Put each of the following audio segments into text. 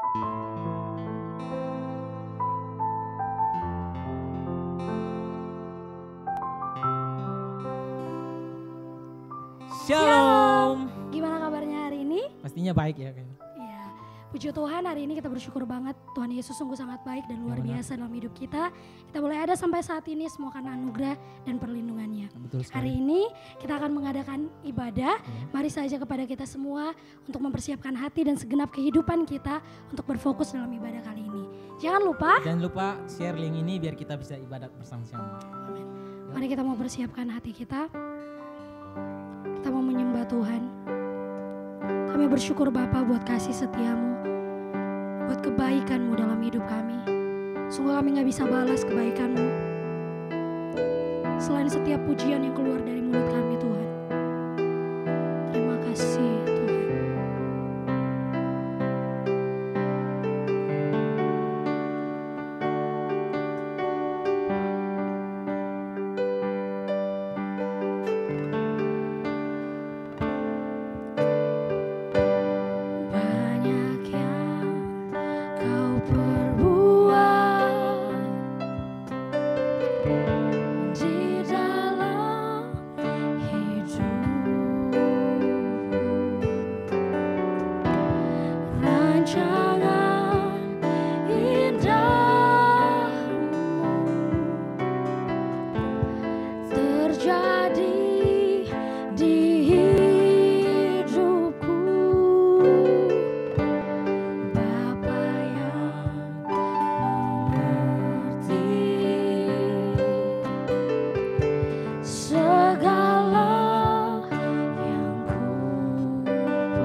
Shalom. Gimana kabarnya hari ini? Pastinya baik ya kayaknya. Iya, puji Tuhan hari ini kita bersyukur banget. Tuhan Yesus sungguh sangat baik dan luar biasa dalam hidup kita. Kita boleh ada sampai saat ini semua karena anugerah dan perlindungannya. Betul sekali. Hari ini kita akan mengadakan ibadah. Mari saja kepada kita semua untuk mempersiapkan hati dan segenap kehidupan kita untuk berfokus dalam ibadah kali ini. Jangan lupa share link ini biar kita bisa ibadat bersama-sama. Mari kita mau persiapkan hati kita. Kita mau menyembah Tuhan. Kami bersyukur Bapa buat kasih setiamu, buat kebaikanmu dalam hidup kami. Sungguh kami gak bisa balas kebaikanmu selain setiap pujian yang keluar dari mulut kami Tuhan. Terima kasih Tuhan. Banyak yang kau perbuat di dalam hidupku. Rancangan indahmu terjadi di hidupku. Bapa yang mengerti segala yang ku perlu.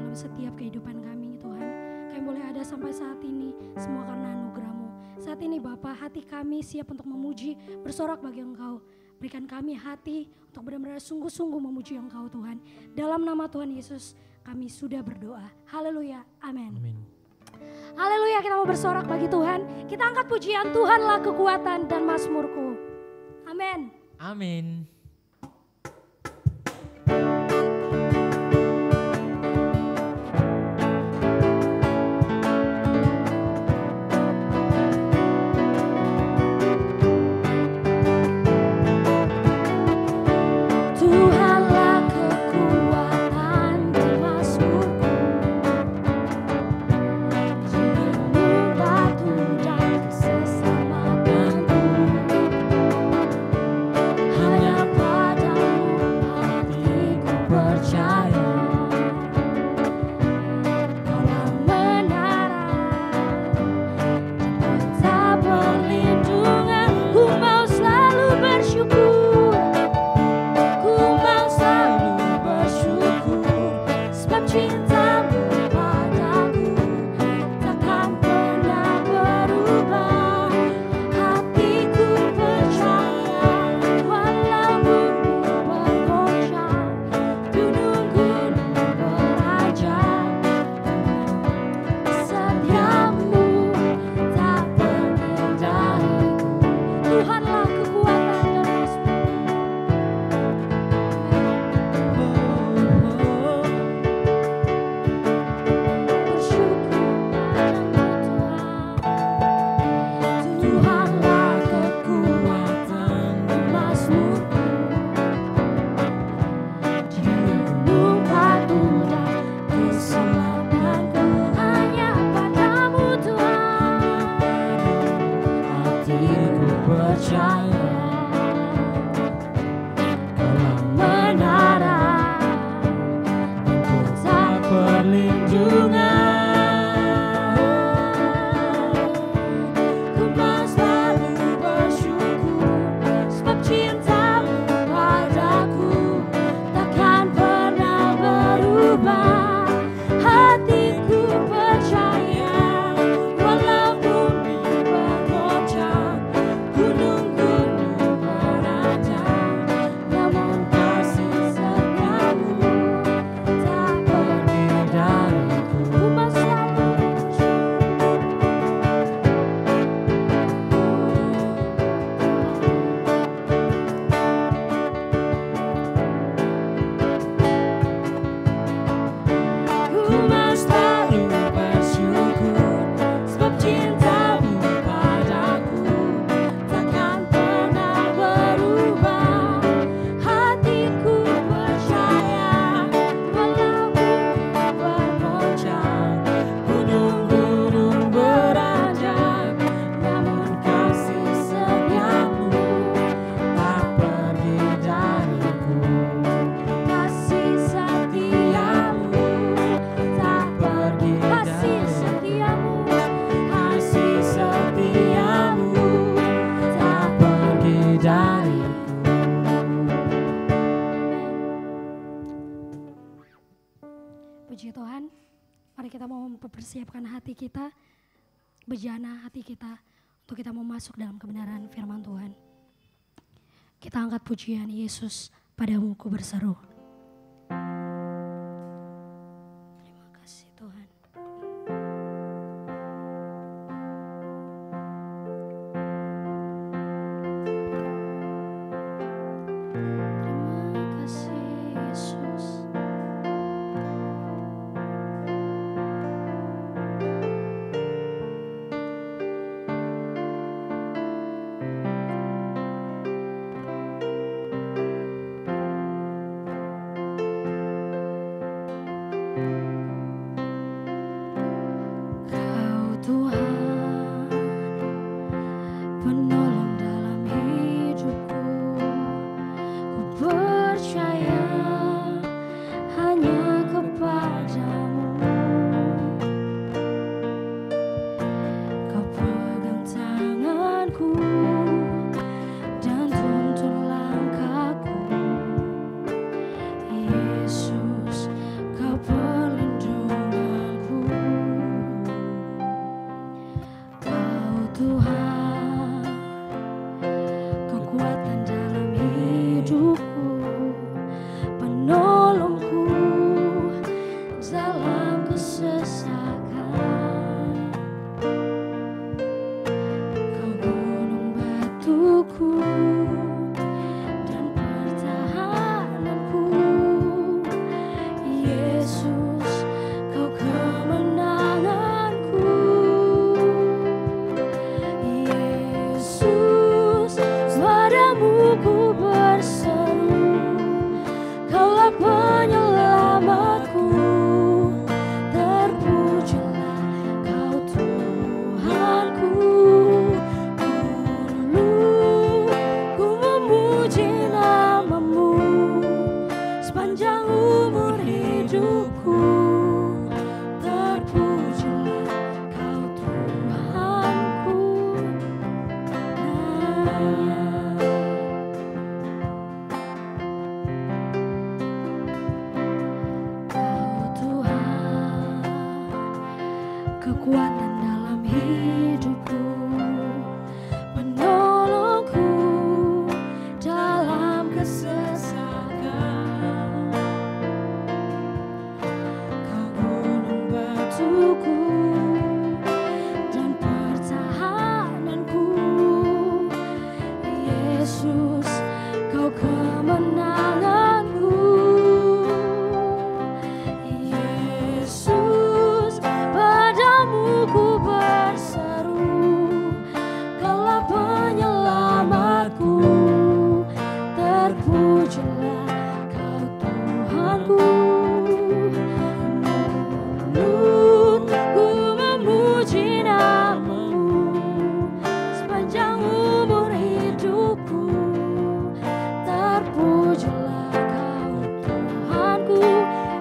dalam setiap kehidupan kami Tuhan. Kami boleh ada sampai saat ini semua karena anugerah-Mu. Saat ini Bapa, hati kami siap untuk memuji, bersorak bagi Engkau. Berikan kami hati untuk benar-benar sungguh-sungguh memuji Engkau Tuhan. Dalam nama Tuhan Yesus kami sudah berdoa. Haleluya, amin. Amin. Haleluya, kita mau bersorak bagi Tuhan. Kita angkat pujian, Tuhanlah kekuatan dan mazmurku. Amin. Amin. Persiapkan hati kita, bejana hati kita untuk kita mau masuk dalam kebenaran firman Tuhan. Kita angkat pujian Yesus, padamu ku berseru. Terima kasih Tuhan. Terima kasih Yesus. kekuatan dalam hidupku, menolongku dalam kesesakan. Kau gunung batuku dan pertahananku, Yesus, Kau kemenanganku. Yesus, padamu ku berseru, Kaulah penyelamatku. Terpujilah Kau Tuhanku. Mulutku memuji nama-Mu sepanjang umur hidupku. Terpujilah Kau Tuhanku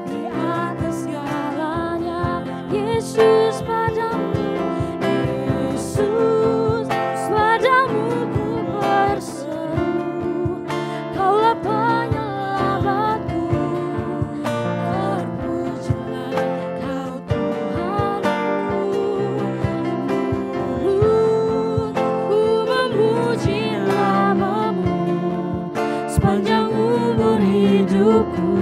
di atas segalanya. Yesus, padamu, Yesus, padamu ku berseru, Kaulah penyelamatku. Terpujilah Kau Tuhanku. Mulutku memuji nama-Mu sepanjang umur hidupku.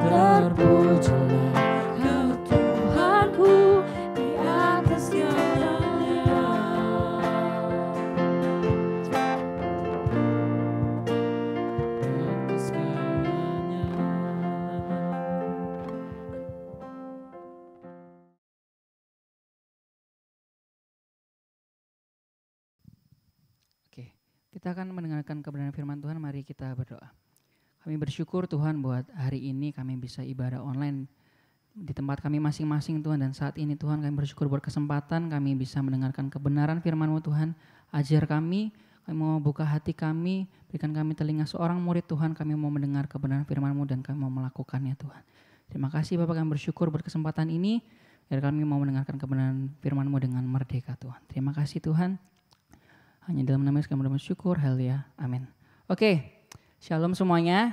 Terpujilah Kau Tuhanku di atas segalanya. Atas segalanya. Oke, kita akan mendengarkan kebenaran firman Tuhan. Mari kita berdoa. Kami bersyukur Tuhan buat hari ini kami bisa ibadah online di tempat kami masing-masing Tuhan. Dan saat ini Tuhan kami bersyukur buat kesempatan kami bisa mendengarkan kebenaran firman-Mu Tuhan. Ajar kami mau buka hati kami, berikan kami telinga seorang murid Tuhan. Kami mau mendengar kebenaran firman-Mu dan kami mau melakukannya Tuhan. Terima kasih Bapak, kami bersyukur buat kesempatan ini. Biar kami mau mendengarkan kebenaran firman-Mu dengan merdeka Tuhan. Terima kasih Tuhan. Hanya dalam nama Yesus kami bersyukur. Haleluya. Amin. Oke. Shalom semuanya.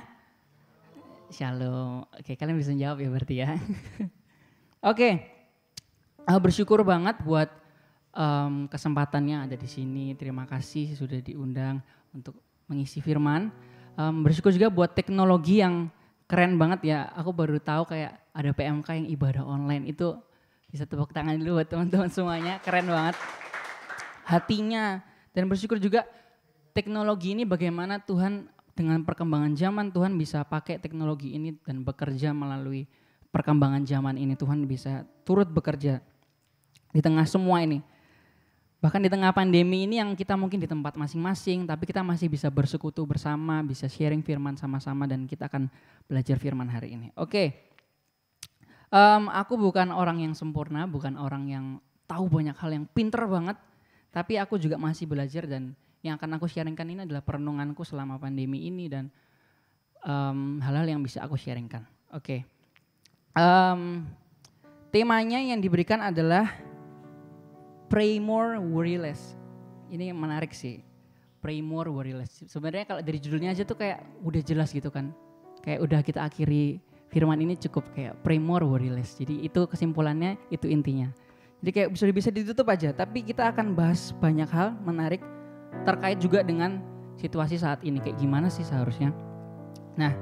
Shalom. Oke, kalian bisa jawab ya berarti ya. Oke. Bersyukur banget buat kesempatannya ada di sini. Terima kasih sudah diundang untuk mengisi firman. Bersyukur juga buat teknologi yang keren banget ya. Aku baru tahu kayak ada PMK yang ibadah online. Itu bisa tepuk tangan dulu buat teman-teman semuanya. Keren banget hatinya. Dan bersyukur juga teknologi ini bagaimana Tuhan dengan perkembangan zaman Tuhan bisa pakai teknologi ini dan bekerja melalui perkembangan zaman ini. Tuhan bisa turut bekerja di tengah semua ini. Bahkan di tengah pandemi ini yang kita mungkin di tempat masing-masing, tapi kita masih bisa bersekutu bersama, bisa sharing firman sama-sama dan kita akan belajar firman hari ini. Oke, aku bukan orang yang sempurna, bukan orang yang tahu banyak hal yang pinter banget, tapi aku juga masih belajar dan yang akan aku sharingkan ini adalah perenunganku selama pandemi ini dan hal-hal yang bisa aku sharingkan. Oke. Temanya yang diberikan adalah Pray More, Worry Less. Ini menarik sih. Pray More, Worry Less. Sebenarnya kalau dari judulnya aja tuh kayak udah jelas gitu kan. Kayak udah kita akhiri firman ini cukup kayak Pray More, Worry Less. Jadi itu kesimpulannya, itu intinya. Jadi kayak bisa ditutup aja. Tapi kita akan bahas banyak hal menarik terkait juga dengan situasi saat ini. Kayak gimana sih seharusnya. Nah,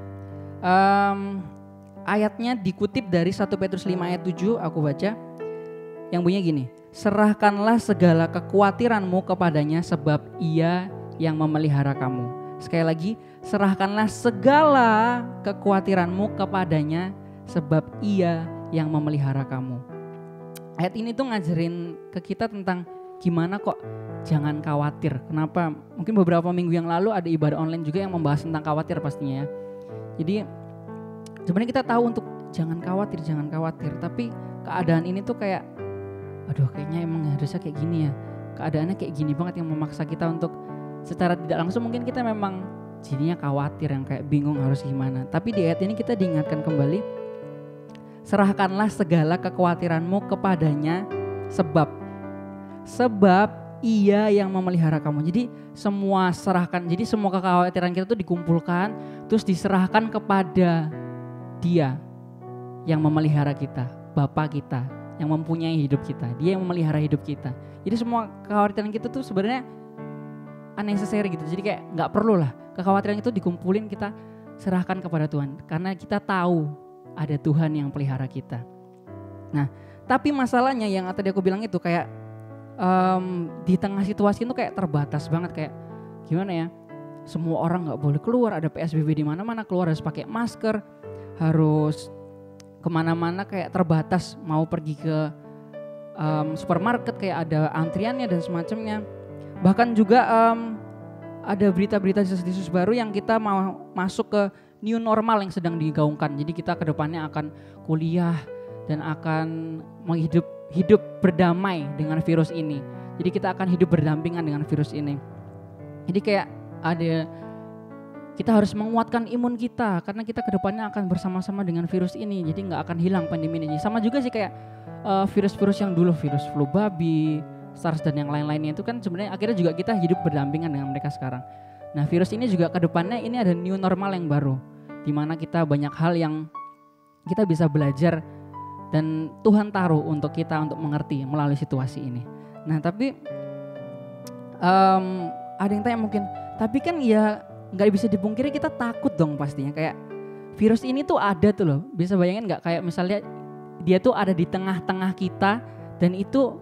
ayatnya dikutip dari 1 Petrus 5 ayat 7, aku baca. Yang bunyinya gini, serahkanlah segala kekhawatiranmu kepadanya sebab ia yang memelihara kamu. Sekali lagi, serahkanlah segala kekhawatiranmu kepadanya sebab ia yang memelihara kamu. Ayat ini tuh ngajarin ke kita tentang gimana kok jangan khawatir. Kenapa? Mungkin beberapa minggu yang lalu ada ibadah online juga yang membahas tentang khawatir pastinya ya. Jadi sebenarnya kita tahu untuk jangan khawatir. Tapi keadaan ini tuh kayak, aduh kayaknya emang harusnya kayak gini ya. Keadaannya kayak gini banget yang memaksa kita untuk secara tidak langsung mungkin kita memang jadinya khawatir yang kayak bingung harus gimana. Tapi di ayat ini kita diingatkan kembali, serahkanlah segala kekhawatiranmu kepadanya sebab ia yang memelihara kamu. Jadi semua serahkan, jadi semua kekhawatiran kita tuh dikumpulkan terus diserahkan kepada Dia yang memelihara kita, Bapa kita yang mempunyai hidup kita. Dia yang memelihara hidup kita. Jadi semua kekhawatiran kita tuh sebenarnya unnecessary gitu. Jadi kayak gak perlu lah kekhawatiran itu dikumpulin, kita serahkan kepada Tuhan. Karena kita tahu ada Tuhan yang pelihara kita. Nah, tapi masalahnya yang tadi aku bilang itu kayak di tengah situasi itu kayak terbatas banget, kayak gimana ya? Semua orang nggak boleh keluar, ada PSBB di mana-mana, keluar harus pakai masker, harus kemana-mana kayak terbatas, mau pergi ke supermarket kayak ada antriannya dan semacamnya. Bahkan juga ada berita-berita desas-desus baru yang kita mau masuk ke new normal yang sedang digaungkan. Jadi kita ke depannya akan kuliah dan akan hidup berdamai dengan virus ini. Jadi kita akan hidup berdampingan dengan virus ini. Jadi kayak kita harus menguatkan imun kita karena kita kedepannya akan bersama-sama dengan virus ini. Jadi nggak akan hilang pandemi ini. Sama juga sih kayak virus-virus yang dulu, virus flu babi, SARS dan yang lain-lainnya itu kan sebenarnya akhirnya juga kita hidup berdampingan dengan mereka sekarang. Nah virus ini juga kedepannya ini ada new normal yang baru, di mana kita banyak hal yang kita bisa belajar dan Tuhan taruh untuk kita untuk mengerti melalui situasi ini. Nah tapi ada yang tanya mungkin, tapi kan ya nggak bisa dipungkiri kita takut dong pastinya. Kayak virus ini tuh ada tuh loh, bisa bayangin nggak kayak misalnya dia tuh ada di tengah-tengah kita dan itu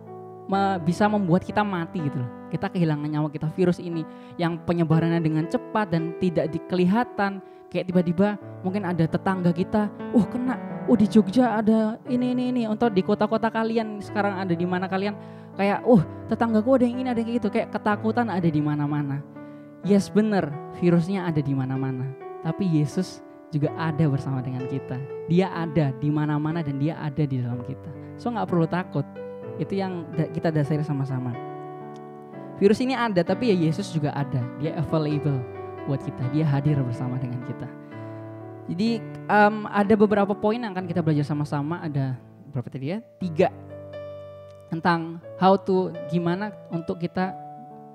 bisa membuat kita mati gitu loh. Kita kehilangan nyawa kita, virus ini yang penyebarannya dengan cepat dan tidak kelihatan. Kayak tiba-tiba mungkin ada tetangga kita, kena, di Jogja ada ini, untuk di kota-kota kalian sekarang ada di mana kalian, kayak tetanggaku ada yang ini, ada yang gitu, kayak ketakutan ada di mana-mana. Yes bener, virusnya ada di mana-mana, tapi Yesus juga ada bersama dengan kita. Dia ada di mana-mana dan dia ada di dalam kita. So nggak perlu takut. Itu yang kita dasari sama-sama. Virus ini ada, tapi ya Yesus juga ada. Dia available buat kita. Dia hadir bersama dengan kita. Jadi ada beberapa poin yang akan kita belajar sama-sama. Ada berapa tadi ya? 3 tentang gimana untuk kita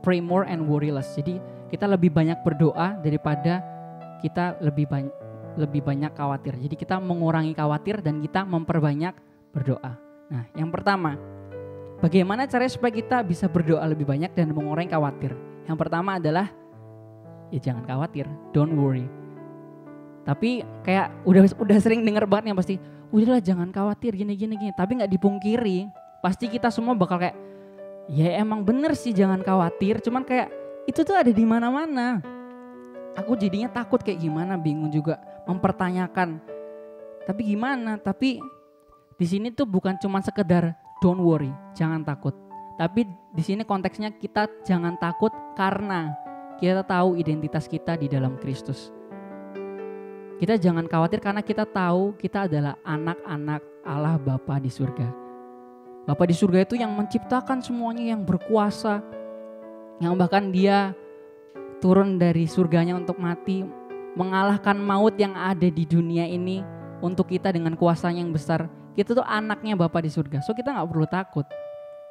pray more and worry less. Jadi kita lebih banyak berdoa daripada kita lebih banyak khawatir. Jadi kita mengurangi khawatir dan kita memperbanyak berdoa. Nah, yang pertama, bagaimana caranya supaya kita bisa berdoa lebih banyak dan mengurangi khawatir? Yang pertama adalah ya jangan khawatir, don't worry. Tapi kayak udah sering dengar banget yang pasti, udahlah jangan khawatir gini. Tapi nggak dipungkiri, pasti kita semua bakal kayak, ya emang bener sih jangan khawatir. Cuman kayak itu tuh ada di mana-mana. Aku jadinya takut kayak gimana, bingung juga mempertanyakan. Tapi gimana? Tapi di sini tuh bukan cuma sekedar don't worry, jangan takut. Tapi di sini konteksnya kita jangan takut karena kita tahu identitas kita di dalam Kristus. Kita jangan khawatir karena kita tahu kita adalah anak-anak Allah Bapa di surga. Bapa di surga itu yang menciptakan semuanya, yang berkuasa, yang bahkan dia turun dari surganya untuk mati, mengalahkan maut yang ada di dunia ini untuk kita dengan kuasanya yang besar. Kita tuh anaknya Bapa di surga, so kita gak perlu takut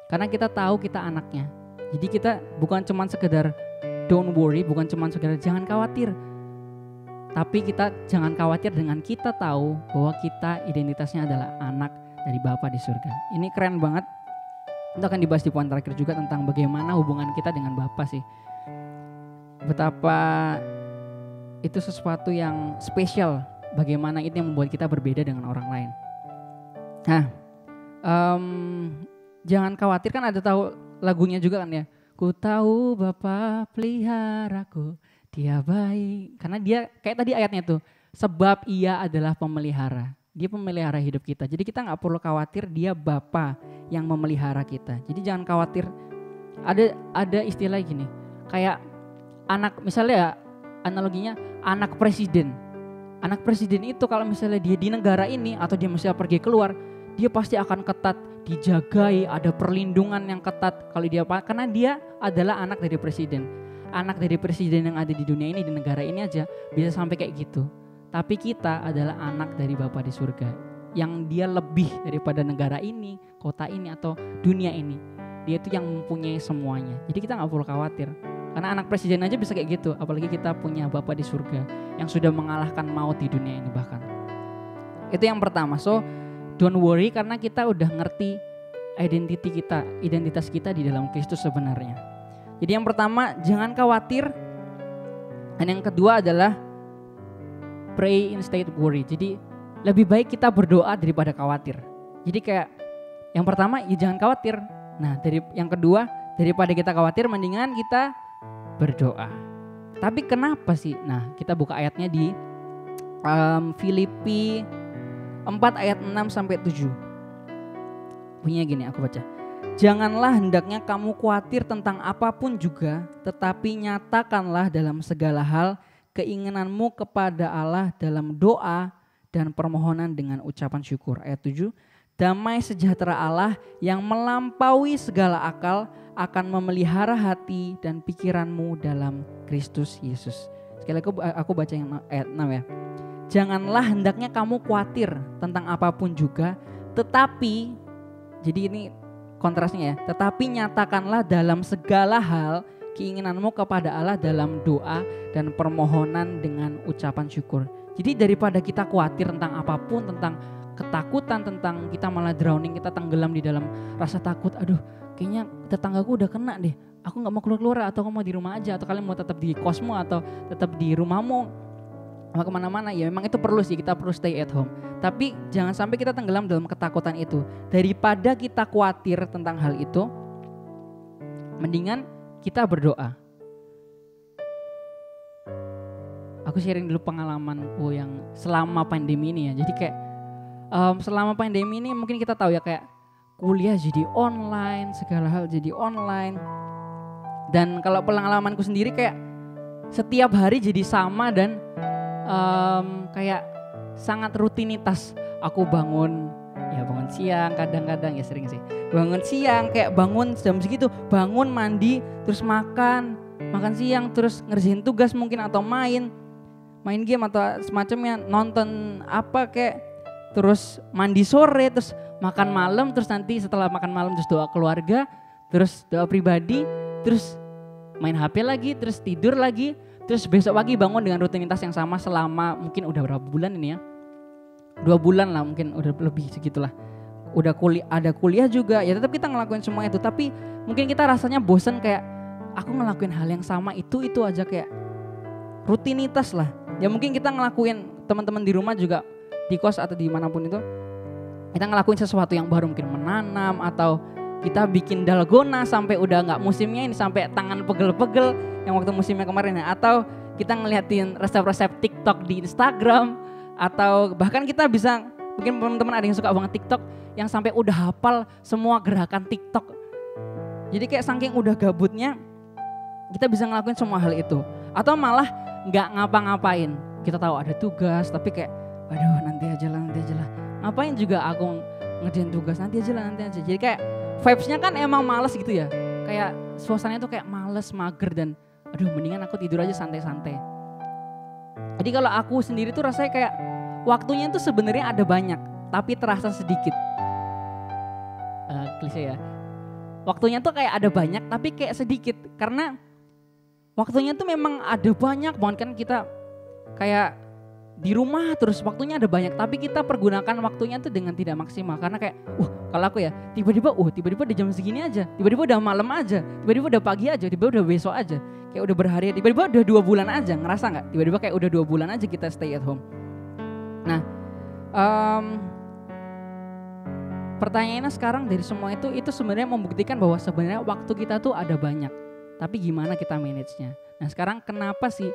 karena kita tahu kita anaknya. Jadi kita bukan cuma sekedar don't worry, bukan cuma sekedar jangan khawatir, tapi kita jangan khawatir dengan kita tahu bahwa kita identitasnya adalah anak dari Bapa di surga. Ini keren banget. Itu akan dibahas di poin terakhir juga tentang bagaimana hubungan kita dengan Bapa sih. Betapa itu sesuatu yang spesial, bagaimana itu yang membuat kita berbeda dengan orang lain. Nah, jangan khawatir, kan ada tahu lagunya juga kan ya. Ku tahu Bapa peliharaku, dia baik. Karena dia kayak tadi ayatnya tuh, sebab ia adalah pemelihara. Dia pemelihara hidup kita. Jadi kita gak perlu khawatir, dia Bapa yang memelihara kita. Jadi jangan khawatir. Ada istilah gini, kayak anak, misalnya analoginya anak presiden. Anak presiden itu kalau misalnya dia di negara ini atau dia misalnya pergi keluar, dia pasti akan ketat dijagai, ada perlindungan yang ketat kalau dia, karena dia adalah anak dari presiden. Anak dari presiden yang ada di dunia ini, di negara ini aja bisa sampai kayak gitu. Tapi kita adalah anak dari Bapa di surga yang dia lebih daripada negara ini, kota ini atau dunia ini. Dia itu yang mempunyai semuanya. Jadi kita gak perlu khawatir. Karena anak presiden aja bisa kayak gitu, apalagi kita punya Bapa di surga yang sudah mengalahkan maut di dunia ini bahkan. Itu yang pertama. So don't worry karena kita udah ngerti identitas kita di dalam Kristus sebenarnya. Jadi yang pertama jangan khawatir, dan yang kedua adalah pray instead worry. Jadi lebih baik kita berdoa daripada khawatir. Jadi kayak yang pertama ya jangan khawatir. Nah yang kedua daripada kita khawatir mendingan kita berdoa. Tapi kenapa sih? Nah kita buka ayatnya di Filipi 4 ayat 6 sampai 7. Bunyinya gini, aku baca. Janganlah hendaknya kamu khawatir tentang apapun juga, tetapi nyatakanlah dalam segala hal keinginanmu kepada Allah dalam doa dan permohonan dengan ucapan syukur. Ayat 7. Damai sejahtera Allah yang melampaui segala akal akan memelihara hati dan pikiranmu dalam Kristus Yesus. Sekali lagi aku baca yang ayat 6 ya. Janganlah hendaknya kamu khawatir tentang apapun juga, tetapi, jadi ini kontrasnya ya, tetapi nyatakanlah dalam segala hal keinginanmu kepada Allah dalam doa dan permohonan dengan ucapan syukur. Jadi daripada kita khawatir tentang apapun, tentang ketakutan, tentang kita malah drowning, kita tenggelam di dalam rasa takut, aduh kayaknya tetanggaku udah kena deh, aku gak mau keluar-keluar, atau aku mau di rumah aja, atau kalian mau tetap di kosmu atau tetap di rumahmu, mau kemana-mana, ya memang itu perlu sih, kita perlu stay at home. Tapi jangan sampai kita tenggelam dalam ketakutan itu. Daripada kita khawatir tentang hal itu, mendingan kita berdoa. Aku sharing dulu pengalamanku yang selama pandemi ini ya. Jadi kayak selama pandemi ini mungkin kita tahu ya, kayak kuliah jadi online, segala hal jadi online. Dan kalau pengalamanku sendiri kayak setiap hari jadi sama dan kayak sangat rutinitas. Aku bangun siang, kadang-kadang ya sering sih bangun siang, kayak bangun jam segitu, bangun mandi, terus makan siang, terus ngerjain tugas mungkin atau main game atau semacamnya, nonton apa kayak, terus mandi sore, terus makan malam, terus nanti setelah makan malam terus doa keluarga, terus doa pribadi, terus main HP lagi, terus tidur lagi. Terus besok pagi bangun dengan rutinitas yang sama selama mungkin udah berapa bulan ini ya, 2 bulan lah mungkin, udah lebih segitulah. Udah ada kuliah juga, ya tetap kita ngelakuin semua itu. Tapi mungkin kita rasanya bosan, kayak aku ngelakuin hal yang sama itu aja, kayak rutinitas lah. Ya mungkin kita ngelakuin, teman-teman di rumah juga di kos atau dimanapun itu, kita ngelakuin sesuatu yang baru, mungkin menanam atau kita bikin dalgona sampai udah nggak musimnya ini, sampai tangan pegel-pegel yang waktu musimnya kemarin ya. Atau kita ngeliatin resep-resep TikTok di Instagram. Atau bahkan kita bisa, mungkin teman-teman ada yang suka banget TikTok, yang sampai udah hafal semua gerakan TikTok. Jadi kayak saking udah gabutnya, kita bisa ngelakuin semua hal itu. Atau malah nggak ngapa-ngapain. Kita tahu ada tugas, tapi kayak, aduh nanti aja lah. Ngapain juga aku ngerjain tugas, nanti aja. Jadi kayak vibes-nya kan emang males gitu ya. Kayak suasananya tuh kayak males, mager, dan aduh mendingan aku tidur aja santai-santai. Jadi kalau aku sendiri tuh rasanya kayak waktunya tuh sebenarnya ada banyak, tapi terasa sedikit. Klise ya. Waktunya tuh kayak ada banyak, tapi kayak sedikit. Karena waktunya tuh memang ada banyak banget kan, kita kayak di rumah terus waktunya ada banyak, tapi kita pergunakan waktunya tuh dengan tidak maksimal. Karena kayak kalau aku ya tiba-tiba di jam segini aja, tiba-tiba udah malam aja, tiba-tiba udah pagi aja, tiba-tiba udah besok aja, kayak udah berhari, tiba-tiba udah 2 bulan aja. Ngerasa gak? Tiba-tiba kayak udah 2 bulan aja kita stay at home. Nah pertanyaannya sekarang dari semua itu sebenarnya membuktikan bahwa sebenarnya waktu kita tuh ada banyak, tapi gimana kita manage-nya. Nah sekarang kenapa sih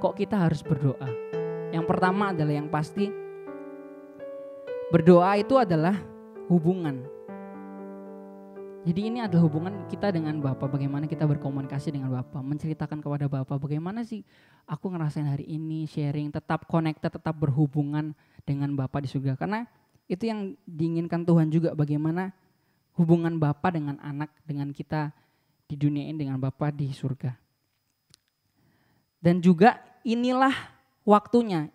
kok kita harus berdoa? Yang pertama adalah yang pasti, berdoa itu adalah hubungan. Jadi ini adalah hubungan kita dengan Bapa, bagaimana kita berkomunikasi dengan Bapa, menceritakan kepada Bapa bagaimana sih aku ngerasain hari ini, sharing, tetap connected, tetap berhubungan dengan Bapa di surga. Karena itu yang diinginkan Tuhan juga, bagaimana hubungan Bapa dengan anak, dengan kita di dunia ini dengan Bapa di surga. Dan juga inilah waktunya.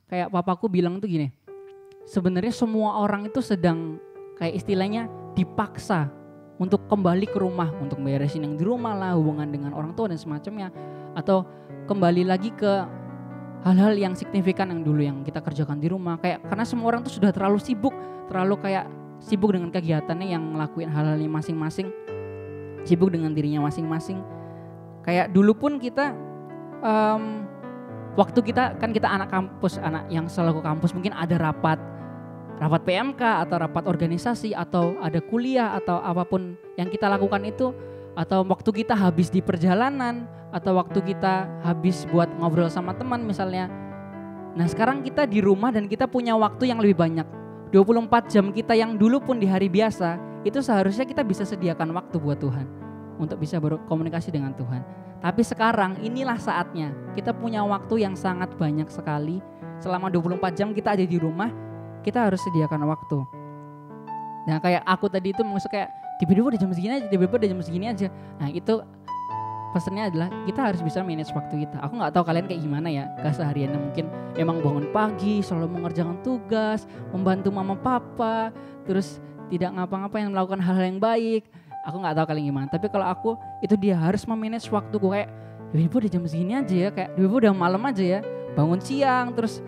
Kayak papaku bilang tuh gini, sebenarnya semua orang itu sedang kayak istilahnya dipaksa untuk kembali ke rumah, untuk beresin yang di rumah lah, hubungan dengan orang tua dan semacamnya, atau kembali lagi ke hal-hal yang signifikan yang dulu yang kita kerjakan di rumah, kayak karena semua orang tuh sudah terlalu sibuk dengan kegiatannya, yang ngelakuin hal-halnya masing-masing, sibuk dengan dirinya masing-masing. Kayak dulu pun kita waktu kita anak kampus, anak yang selalu ke kampus, mungkin ada rapat PMK atau rapat organisasi atau ada kuliah atau apapun yang kita lakukan itu, atau waktu kita habis di perjalanan atau waktu kita habis buat ngobrol sama teman misalnya. Nah sekarang kita di rumah dan kita punya waktu yang lebih banyak. 24 jam kita yang dulu pun di hari biasa itu seharusnya kita bisa sediakan waktu buat Tuhan untuk bisa berkomunikasi dengan Tuhan. Tapi sekarang inilah saatnya kita punya waktu yang sangat banyak sekali. Selama 24 jam kita ada di rumah, kita harus sediakan waktu. Nah kayak aku tadi itu maksud kayak tiba-tiba udah jam segini aja. Nah itu pesannya adalah kita harus bisa manage waktu kita. Aku gak tahu kalian kayak gimana ya kesehariannya, mungkin emang bangun pagi selalu mengerjakan tugas, membantu mama papa, terus tidak ngapa-ngapain, melakukan hal-hal yang baik. Aku gak tahu kalian gimana, tapi kalau aku itu dia harus memanage waktuku. Kayak tiba-tiba udah jam segini aja ya, kayak tiba-tiba udah malam aja ya, bangun siang terus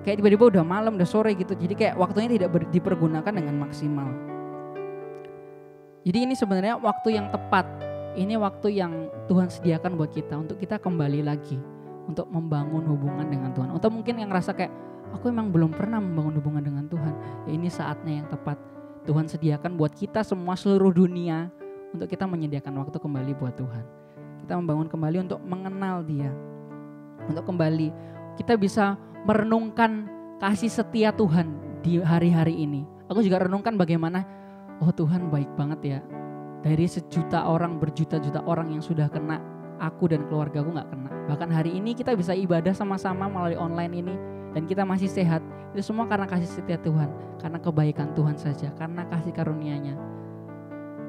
kayak tiba-tiba udah malam, udah sore gitu. Jadi kayak waktunya tidak dipergunakan dengan maksimal. Jadi ini sebenarnya waktu yang tepat. Ini waktu yang Tuhan sediakan buat kita untuk kita kembali lagi untuk membangun hubungan dengan Tuhan. Atau mungkin yang ngerasa kayak aku emang belum pernah membangun hubungan dengan Tuhan. Ya ini saatnya yang tepat. Tuhan sediakan buat kita semua seluruh dunia untuk kita menyediakan waktu kembali buat Tuhan. Kita membangun kembali untuk mengenal Dia. Untuk kembali kita bisa merenungkan kasih setia Tuhan di hari-hari ini. Aku juga renungkan bagaimana oh Tuhan baik banget ya. Dari sejuta orang, berjuta-juta orang yang sudah kena, aku dan keluarga aku gak kena. Bahkan hari ini kita bisa ibadah sama-sama melalui online ini dan kita masih sehat. Itu semua karena kasih setia Tuhan, karena kebaikan Tuhan saja, karena kasih karunia-Nya.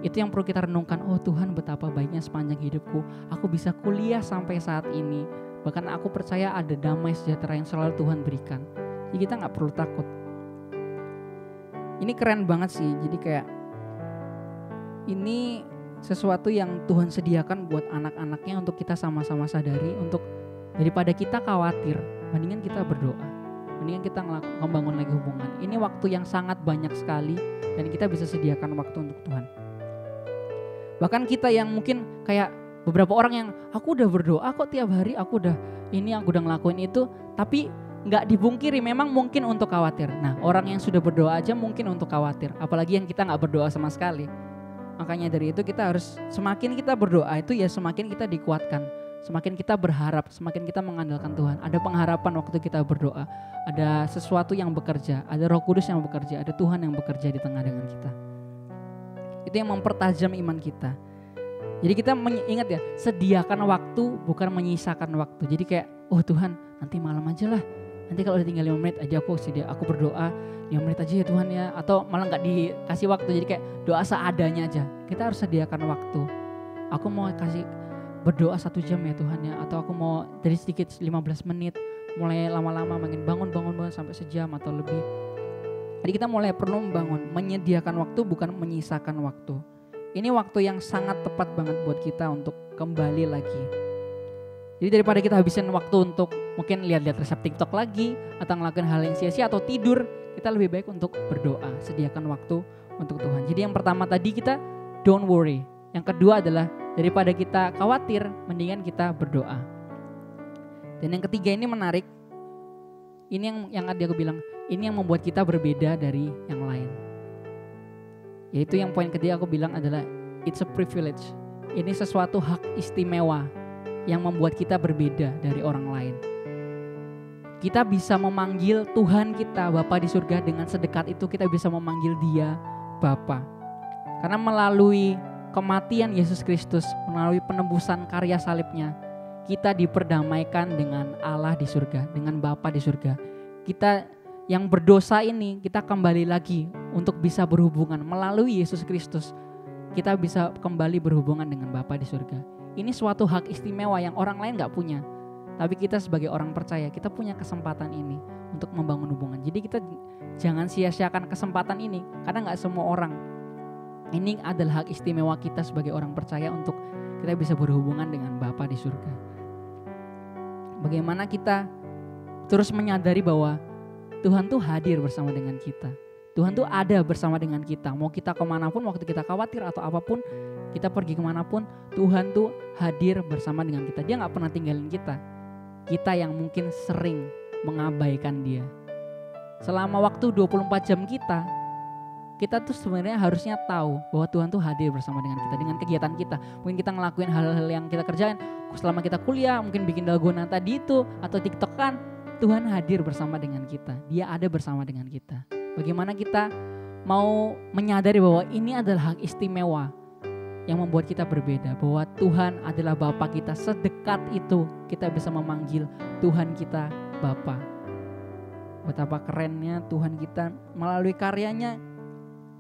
Itu yang perlu kita renungkan. Oh Tuhan betapa baiknya sepanjang hidupku, aku bisa kuliah sampai saat ini. Bahkan aku percaya ada damai sejahtera yang selalu Tuhan berikan. Jadi kita gak perlu takut. Ini keren banget sih. Jadi kayak ini sesuatu yang Tuhan sediakan buat anak-anaknya untuk kita sama-sama sadari, untuk daripada kita khawatir, mendingan kita berdoa, mendingan kita membangun lagi hubungan. Ini waktu yang sangat banyak sekali dan kita bisa sediakan waktu untuk Tuhan. Bahkan kita yang mungkin kayak beberapa orang yang aku udah berdoa kok tiap hari, aku udah ngelakuin itu, tapi gak dipungkiri memang mungkin untuk khawatir. Nah orang yang sudah berdoa aja mungkin untuk khawatir, apalagi yang kita gak berdoa sama sekali. Makanya dari itu kita harus semakin kita berdoa itu ya semakin kita dikuatkan, semakin kita berharap, semakin kita mengandalkan Tuhan. Ada pengharapan waktu kita berdoa, ada sesuatu yang bekerja, ada Roh Kudus yang bekerja, ada Tuhan yang bekerja di tengah dengan kita. Itu yang mempertajam iman kita. Jadi kita ingat ya, sediakan waktu bukan menyisakan waktu. Jadi kayak oh Tuhan nanti malam aja lah, nanti kalau udah tinggal 5 menit aja aku berdoa 5 menit aja ya Tuhan ya. Atau malah gak dikasih waktu, jadi kayak doa seadanya aja. Kita harus sediakan waktu. Aku mau berdoa 1 jam ya Tuhan ya. Atau aku mau dari sedikit 15 menit, mulai lama-lama makin bangun sampai sejam atau lebih. Jadi kita mulai perlu menyediakan waktu bukan menyisakan waktu. Ini waktu yang sangat tepat banget buat kita untuk kembali lagi. Jadi daripada kita habisin waktu untuk mungkin lihat-lihat resep TikTok lagi atau ngelakuin hal yang sia-sia atau tidur, kita lebih baik untuk berdoa, sediakan waktu untuk Tuhan. Jadi yang pertama tadi kita don't worry. Yang kedua adalah daripada kita khawatir, mendingan kita berdoa. Dan yang ketiga ini menarik. Ini yang tadi aku bilang, ini yang membuat kita berbeda dari yang lain. Yaitu yang poin ketiga aku bilang adalah it's a privilege. Ini sesuatu hak istimewa yang membuat kita berbeda dari orang lain. Kita bisa memanggil Tuhan kita Bapa di surga, dengan sedekat itu kita bisa memanggil Dia Bapa. Karena melalui kematian Yesus Kristus, melalui penebusan karya salibnya, kita diperdamaikan dengan Allah di surga, dengan Bapa di surga. Kita yang berdosa ini, kita kembali lagi untuk bisa berhubungan melalui Yesus Kristus. Kita bisa kembali berhubungan dengan Bapa di surga. Ini suatu hak istimewa yang orang lain gak punya. Tapi kita sebagai orang percaya, kita punya kesempatan ini untuk membangun hubungan. Jadi kita jangan sia-siakan kesempatan ini, karena gak semua orang. Ini adalah hak istimewa kita sebagai orang percaya untuk kita bisa berhubungan dengan Bapa di surga. Bagaimana kita terus menyadari bahwa Tuhan tuh hadir bersama dengan kita. Tuhan tuh ada bersama dengan kita. Mau kita kemanapun, waktu kita khawatir atau apapun, kita pergi kemanapun, Tuhan tuh hadir bersama dengan kita. Dia gak pernah tinggalin kita. Kita yang mungkin sering mengabaikan dia. Selama waktu 24 jam kita tuh sebenarnya harusnya tahu bahwa Tuhan tuh hadir bersama dengan kita, dengan kegiatan kita. Mungkin kita ngelakuin hal-hal yang kita kerjain, selama kita kuliah, mungkin bikin dalgona tadi itu, atau tiktokan, Tuhan hadir bersama dengan kita. Dia ada bersama dengan kita. Bagaimana kita mau menyadari bahwa ini adalah hak istimewa yang membuat kita berbeda. Bahwa Tuhan adalah Bapa kita, sedekat itu kita bisa memanggil Tuhan kita Bapa. Betapa kerennya Tuhan kita, melalui karyanya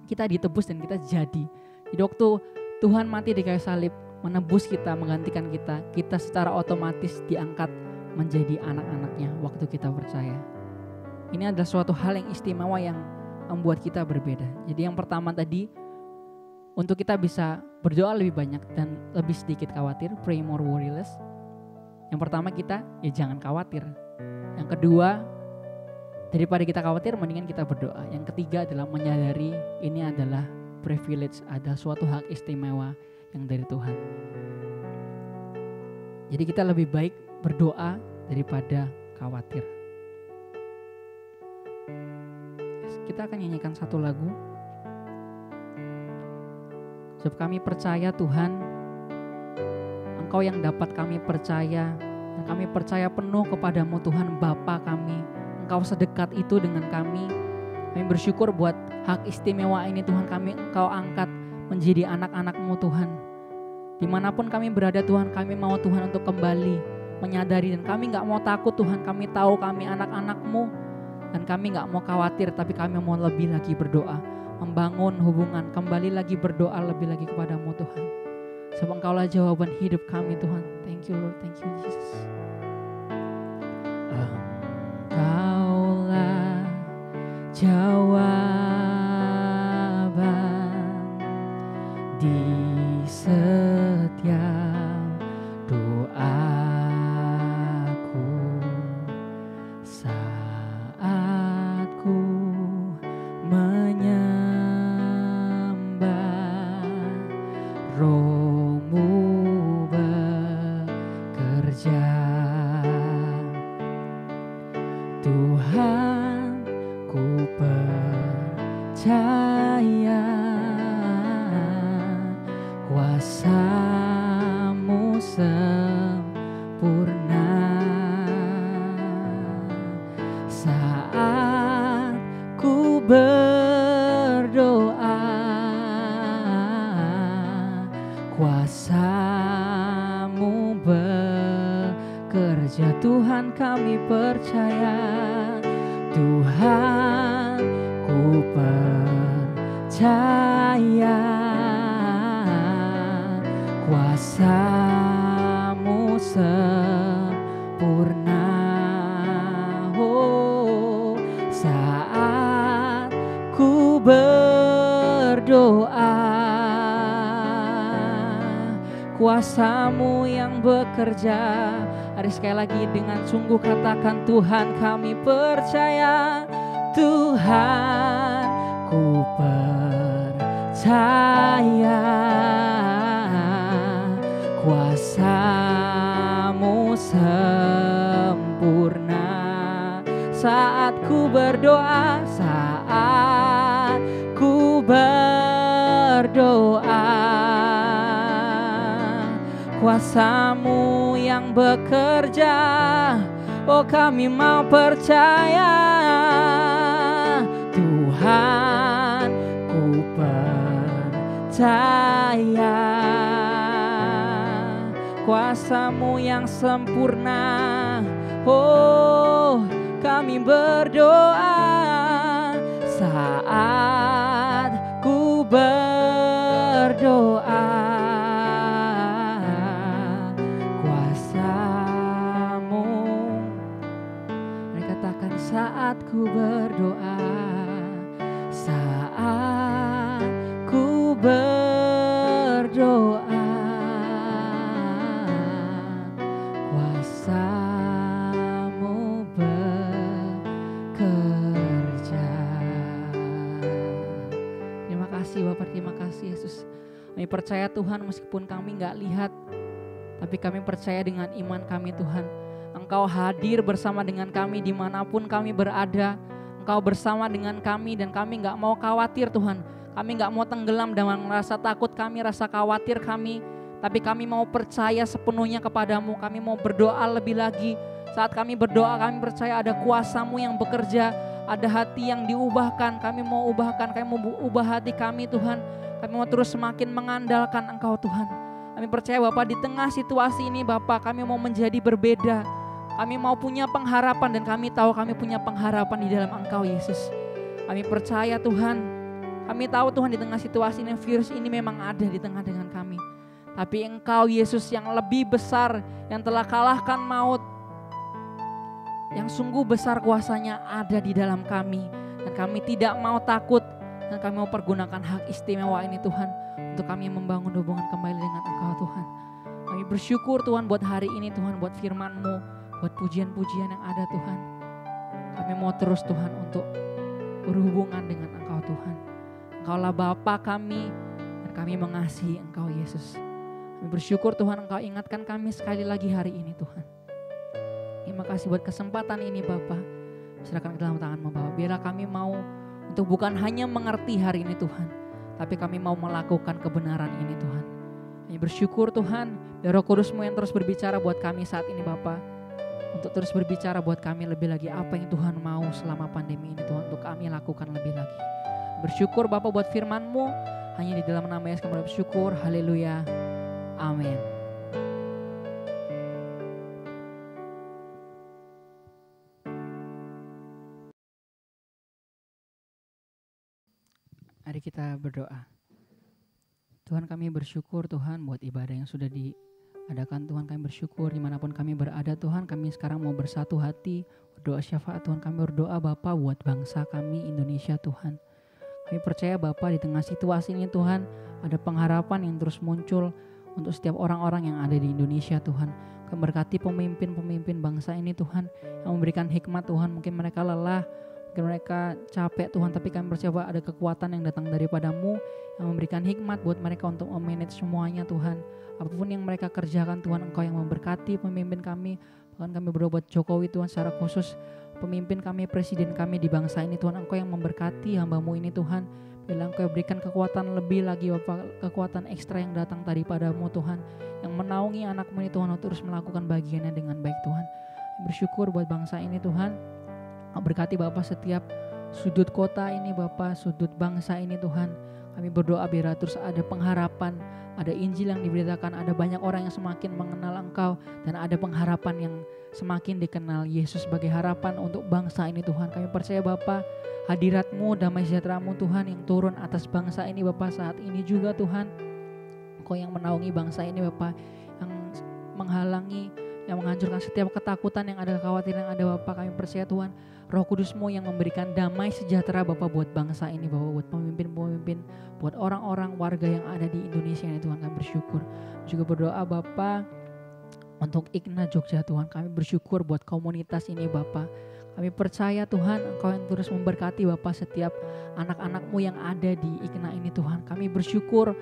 kita ditebus dan kita jadi. Jadi waktu Tuhan mati di kayu salib, menebus kita, menggantikan kita, kita secara otomatis diangkat menjadi anak-anaknya waktu kita percaya. Ini adalah suatu hal yang istimewa yang membuat kita berbeda. Jadi yang pertama tadi, untuk kita bisa berdoa lebih banyak dan lebih sedikit khawatir, pray more worry less. Yang pertama kita ya jangan khawatir. Yang kedua, daripada kita khawatir mendingan kita berdoa. Yang ketiga adalah menyadari ini adalah privilege, ada suatu hak istimewa yang dari Tuhan. Jadi kita lebih baik berdoa daripada khawatir. Kita akan nyanyikan satu lagu. Sebab kami percaya Tuhan, Engkau yang dapat kami percaya, dan kami percaya penuh kepadamu Tuhan Bapa kami. Engkau sedekat itu dengan kami. Kami bersyukur buat hak istimewa ini Tuhan, kami Engkau angkat menjadi anak-anak-Mu Tuhan. Dimanapun kami berada Tuhan, kami mau Tuhan untuk kembali menyadari, dan kami gak mau takut Tuhan, kami tahu kami anak-anak-Mu, dan kami gak mau khawatir, tapi kami mau lebih lagi berdoa, membangun hubungan, kembali lagi berdoa lebih lagi kepadamu Tuhan. Sebab Engkaulah jawaban hidup kami Tuhan. Thank you Lord, thank you Jesus. Engkaulah jawaban di setiap doaku saat ku menyembah, Roh-Mu bekerja. Tuhan, ku percaya kuasa-Mu sempurna saat ku berdoa. Kuasa-Mu bekerja, Tuhan kami percaya. Tuhan, ku percaya kuasa-Mu sempurna. Oh, saat ku berdoa, kuasa-Mu yang bekerja. Hari sekali lagi dengan sungguh katakan, Tuhan kami percaya. Tuhan, ku percaya kuasa-Mu sempurna saat ku berdoa, saat ku berdoa. Kuasa-Mu yang bekerja, oh kami mau percaya. Tuhan, ku percaya kuasa-Mu yang sempurna. Oh, kami berdoa saat ku berdoa. Kuasa-Mu, mari katakan, saat ku berdoa, saat ku berdoa. Kuasa-Mu kasih Bapak, terima kasih Yesus. Kami percaya Tuhan meskipun kami gak lihat, tapi kami percaya dengan iman kami Tuhan. Engkau hadir bersama dengan kami dimanapun kami berada. Engkau bersama dengan kami dan kami gak mau khawatir Tuhan. Kami gak mau tenggelam dengan rasa takut kami, rasa khawatir kami. Tapi kami mau percaya sepenuhnya kepadamu. Kami mau berdoa lebih lagi. Saat kami berdoa kami percaya ada kuasa-Mu yang bekerja. Ada hati yang diubahkan. Kami mau ubahkan, kami mau ubah hati kami Tuhan. Kami mau terus semakin mengandalkan Engkau Tuhan. Kami percaya Bapak di tengah situasi ini Bapak kami mau menjadi berbeda. Kami mau punya pengharapan dan kami tahu kami punya pengharapan di dalam Engkau Yesus. Kami percaya Tuhan. Kami tahu Tuhan di tengah situasi ini virus ini memang ada di tengah dengan kami. Tapi Engkau Yesus yang lebih besar yang telah kalahkan maut. Yang sungguh besar kuasanya ada di dalam kami. Dan kami tidak mau takut. Dan kami mau pergunakan hak istimewa ini Tuhan. Untuk kami membangun hubungan kembali dengan Engkau Tuhan. Kami bersyukur Tuhan buat hari ini Tuhan. Buat firman-Mu. Buat pujian-pujian yang ada Tuhan. Kami mau terus Tuhan untuk berhubungan dengan Engkau Tuhan. Engkaulah Bapa kami. Dan kami mengasihi Engkau Yesus. Kami bersyukur Tuhan Engkau ingatkan kami sekali lagi hari ini Tuhan. Terima kasih buat kesempatan ini Bapa. Serahkan ke dalam tangan-Mu Bapa. Biarlah kami mau untuk bukan hanya mengerti hari ini Tuhan, tapi kami mau melakukan kebenaran ini Tuhan. Kami bersyukur Tuhan, biar Roh Kudus-Mu yang terus berbicara buat kami saat ini Bapa. Untuk terus berbicara buat kami lebih lagi apa yang Tuhan mau selama pandemi ini Tuhan. Untuk kami lakukan lebih lagi. Bersyukur Bapa buat firman-Mu. Hanya di dalam nama Yesus kami bersyukur. Haleluya. Amin. Mari kita berdoa. Tuhan kami bersyukur Tuhan buat ibadah yang sudah diadakan Tuhan. Kami bersyukur dimanapun kami berada Tuhan. Kami sekarang mau bersatu hati berdoa syafaat Tuhan. Kami berdoa Bapa buat bangsa kami Indonesia Tuhan. Kami percaya Bapa di tengah situasi ini Tuhan ada pengharapan yang terus muncul untuk setiap orang-orang yang ada di Indonesia Tuhan. Kami berkati pemimpin-pemimpin bangsa ini Tuhan yang memberikan hikmat Tuhan. Mungkin mereka lelah, mungkin mereka capek Tuhan, tapi kami percaya bahwa ada kekuatan yang datang daripada-Mu yang memberikan hikmat buat mereka untuk memanage semuanya Tuhan. Apapun yang mereka kerjakan Tuhan, Engkau yang memberkati pemimpin kami. Bahkan kami berdoa buat Jokowi Tuhan secara khusus, pemimpin kami, presiden kami di bangsa ini Tuhan. Engkau yang memberkati hamba-Mu ini Tuhan. Bila Engkau berikan kekuatan lebih lagi Bapak, kekuatan ekstra yang datang daripada-Mu Tuhan, yang menaungi anak-Mu ini Tuhan untuk terus melakukan bagiannya dengan baik Tuhan. Bersyukur buat bangsa ini Tuhan. Berkati Bapak setiap sudut kota ini Bapak, sudut bangsa ini Tuhan. Kami berdoa biar terus ada pengharapan, ada Injil yang diberitakan, ada banyak orang yang semakin mengenal Engkau, dan ada pengharapan yang semakin dikenal Yesus sebagai harapan untuk bangsa ini Tuhan. Kami percaya Bapa, hadirat-Mu, damai sejahtera-Mu Tuhan yang turun atas bangsa ini Bapa saat ini juga Tuhan. Engkau yang menaungi bangsa ini Bapa, yang menghalangi, yang menghancurkan setiap ketakutan yang ada, kekhawatiran yang ada Bapa. Kami percaya Tuhan, Roh Kudus-Mu yang memberikan damai sejahtera Bapa buat bangsa ini Bapa, buat pemimpin-pemimpin, buat orang-orang warga yang ada di Indonesia ini Tuhan. Kami bersyukur. Juga berdoa Bapa untuk IKNA Jogja Tuhan. Kami bersyukur buat komunitas ini Bapa. Kami percaya Tuhan Engkau yang terus memberkati Bapa setiap anak-anak-Mu yang ada di IKNA ini Tuhan. Kami bersyukur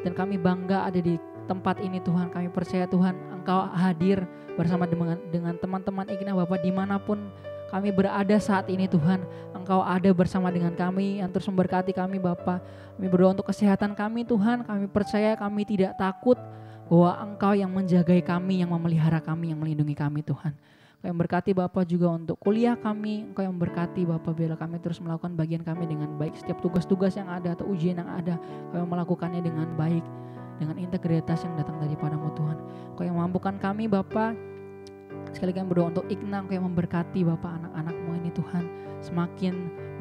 dan kami bangga ada di tempat ini Tuhan. Kami percaya Tuhan Engkau hadir bersama dengan teman-teman IKNA Bapa dimanapun kami berada saat ini Tuhan. Engkau ada bersama dengan kami yang terus memberkati kami Bapa. Kami berdoa untuk kesehatan kami Tuhan. Kami percaya kami tidak takut bahwa Engkau yang menjagai kami, yang memelihara kami, yang melindungi kami Tuhan. Engkau yang berkati Bapa juga untuk kuliah kami. Engkau yang berkati Bapa biarlah kami terus melakukan bagian kami dengan baik. Setiap tugas-tugas yang ada atau ujian yang ada, Engkau yang melakukannya dengan baik, dengan integritas yang datang daripada-Mu Tuhan. Engkau yang mampukan kami Bapa. Sekali kami berdoa untuk IKNA, Engkau yang memberkati Bapa anak-anak-Mu ini Tuhan. Semakin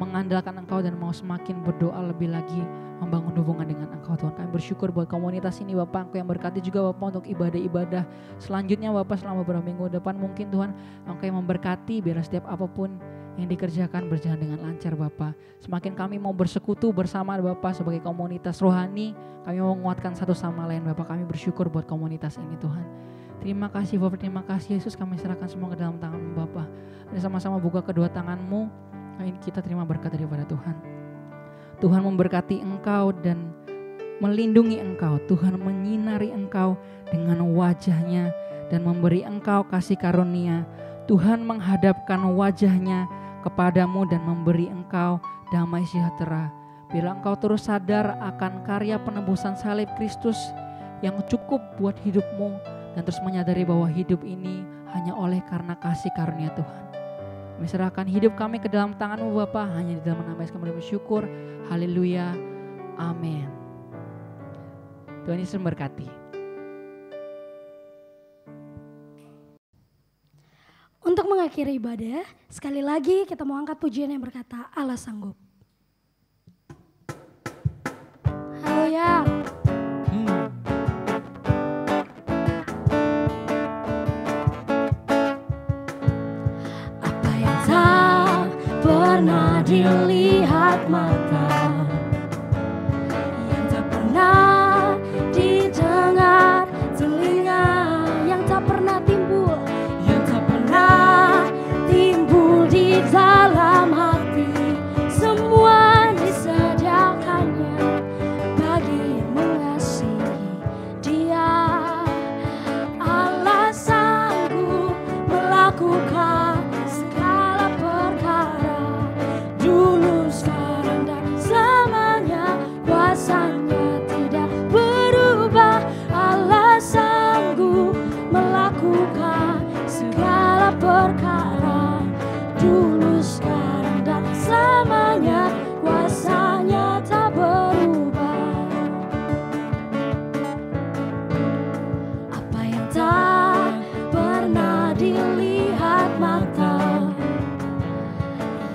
mengandalkan Engkau dan mau semakin berdoa lebih lagi, membangun hubungan dengan Engkau Tuhan. Kami bersyukur buat komunitas ini Bapak. Engkau yang berkati juga Bapak untuk ibadah-ibadah selanjutnya Bapak selama beberapa minggu depan mungkin Tuhan. Engkau yang memberkati biar setiap apapun yang dikerjakan berjalan dengan lancar Bapak. Semakin kami mau bersekutu bersama Bapak sebagai komunitas rohani, kami mau menguatkan satu sama lain Bapak. Kami bersyukur buat komunitas ini Tuhan. Terima kasih Bapak, terima kasih Yesus. Kami serahkan semua ke dalam tangan-Mu Bapak. Dan sama-sama buka kedua tangan-Mu, kita terima berkat daripada Tuhan. Tuhan memberkati engkau dan melindungi engkau. Tuhan menyinari engkau dengan wajah-Nya dan memberi engkau kasih karunia. Tuhan menghadapkan wajah-Nya kepadamu dan memberi engkau damai sejahtera. Bila engkau terus sadar akan karya penebusan salib Kristus yang cukup buat hidupmu dan terus menyadari bahwa hidup ini hanya oleh karena kasih karunia Tuhan. Kami serahkan hidup kami ke dalam tangan-Mu Bapa, hanya di dalam nama Yesus kami bersyukur. Haleluya. Amin. Tuhan Yesus memberkati. Untuk mengakhiri ibadah, sekali lagi kita mau angkat pujian yang berkata Allah sanggup. Haleluya. Apa yang tak pernah dilihat mata, yang tak pernah didengar telinga, yang tak pernah timbul di dalam hati, semua disediakannya bagi mengasihi Dia. Allah sanggup melakukan segala perkara, dulu, sekarang, dan selamanya. Kuasanya tidak berubah. Allah sanggup melakukan segala perkara, dulu, sekarang, dan selamanya. Kuasanya tak berubah. Apa yang tak pernah dilihat mata,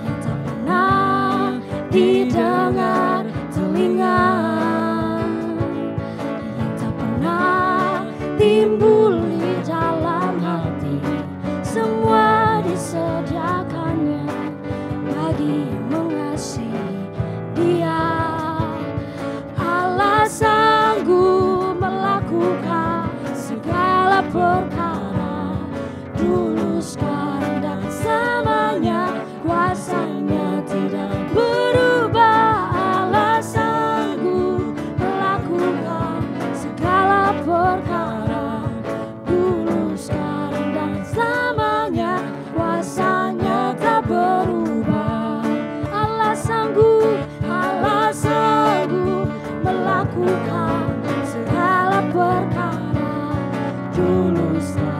yang tak pernah didengar telinga, yang tak pernah timbul di dalam hati, semua disediakannya bagi mengasihi Dia. Allah sanggup melakukan segala perkara, dulu, sekarang, dan selamanya. Kuasanya tidak berubah. Allah sanggup melakukan segala perkara, dulu, sekarang, dan selamanya. Kuasanya tak berubah. Allah sanggup melakukan segala perkara, dulu, sekarang.